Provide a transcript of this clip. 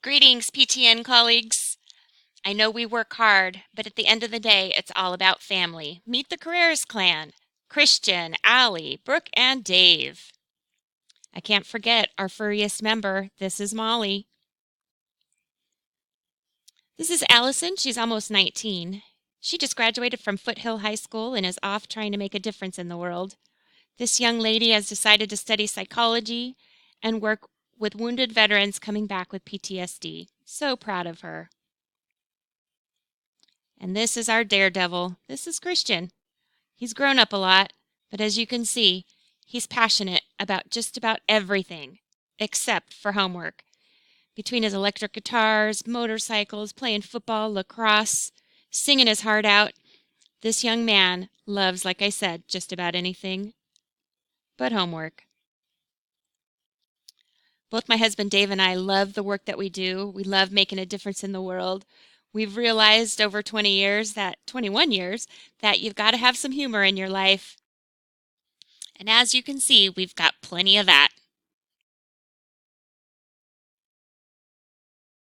Greetings, PTN colleagues. I know we work hard, but at the end of the day, it's all about family. Meet the Carreras clan: Christian, Allie, Brooke, and Dave. I can't forget our furriest member. This is Molly. This is Allison. She's almost 19. She just graduated from Foothill High School and is off trying to make a difference in the world. This young lady has decided to study psychology and work with wounded veterans coming back with PTSD. So proud of her. And this is our daredevil. This is Christian. He's grown up a lot, but as you can see, he's passionate about just about everything, except for homework. Between his electric guitars, motorcycles, playing football, lacrosse, singing his heart out, this young man loves, like I said, just about anything but homework. Both my husband Dave and I love the work that we do. We love making a difference in the world. We've realized over 21 years, that you've got to have some humor in your life. And as you can see, we've got plenty of that.